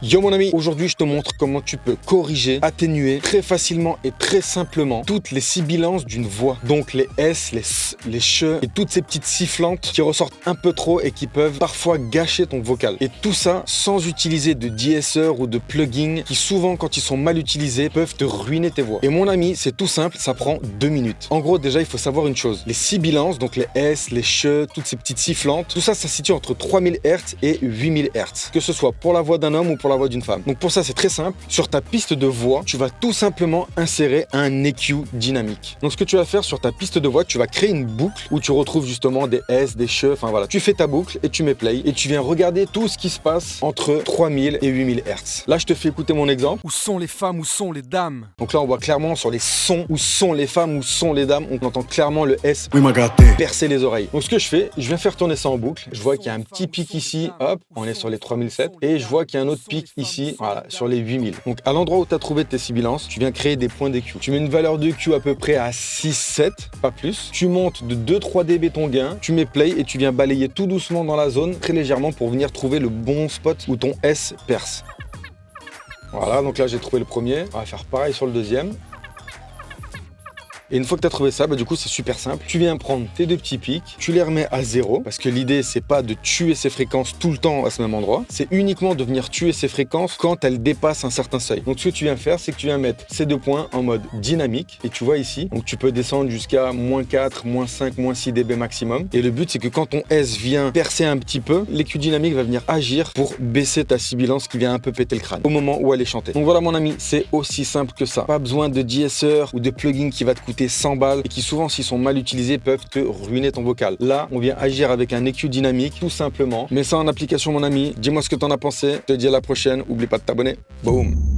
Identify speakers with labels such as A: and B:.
A: Yo mon ami, aujourd'hui je te montre comment tu peux corriger, atténuer très facilement et très simplement toutes les sibilances d'une voix. Donc les S, les S, les CH et toutes ces petites sifflantes qui ressortent un peu trop et qui peuvent parfois gâcher ton vocal. Et tout ça sans utiliser de de-esser ou de plugins qui souvent quand ils sont mal utilisés peuvent te ruiner tes voix. Et mon ami, c'est tout simple, ça prend 2 minutes. En gros déjà il faut savoir une chose, les sibilances, donc les S, les CH, toutes ces petites sifflantes, tout ça, ça se situe entre 3000 Hz et 8000 Hz. Que ce soit pour la voix d'un homme ou pour la voix d'une femme. Donc pour ça c'est très simple, sur ta piste de voix, tu vas tout simplement insérer un EQ dynamique. Donc ce que tu vas faire sur ta piste de voix, tu vas créer une boucle où tu retrouves justement des S, des CH, enfin voilà. Tu fais ta boucle et tu mets play et tu viens regarder tout ce qui se passe entre 3000 et 8000 Hz. Là je te fais écouter mon exemple.
B: Où sont les femmes, où sont les dames?
A: Donc là on voit clairement sur les sons où sont les femmes, où sont les dames, on entend clairement le S
B: Oui, m'a gâté.
A: percer les oreilles. Donc ce que je fais, je viens faire tourner ça en boucle. Je vois qu'il y a un petit pic ici, hop, on est sur les 3007 et je vois qu'il y a un autre pic ici, voilà, sur les 8000. Donc à l'endroit où tu as trouvé tes sibilances, tu viens créer des points d'EQ. Tu mets une valeur d'EQ à peu près à 6-7, pas plus. Tu montes de 2-3 dB ton gain, tu mets play et tu viens balayer tout doucement dans la zone, très légèrement pour venir trouver le bon spot où ton S perce. Voilà, donc là j'ai trouvé le premier. On va faire pareil sur le deuxième. Et une fois que tu as trouvé ça, du coup c'est super simple. Tu viens prendre tes deux petits pics, tu les remets à 0 parce que l'idée c'est pas de tuer ces fréquences tout le temps à ce même endroit, c'est uniquement de venir tuer ces fréquences quand elles dépassent un certain seuil. Donc ce que tu viens faire, c'est que tu viens mettre ces deux points en mode dynamique et tu vois ici, donc tu peux descendre jusqu'à -4, -5, -6 dB maximum. Et le but c'est que quand ton S vient percer un petit peu, l'EQ dynamique va venir agir pour baisser ta sibilance qui vient un peu péter le crâne au moment où elle est chantée. Donc voilà mon ami, c'est aussi simple que ça. Pas besoin de de-esser ou de plugin qui va te coûter 100 balles et qui souvent s'ils sont mal utilisés peuvent te ruiner ton vocal. Là on vient agir avec un EQ dynamique tout simplement. Mets ça en application mon ami, dis-moi ce que t'en as pensé, je te dis à la prochaine, oublie pas de t'abonner. Boum.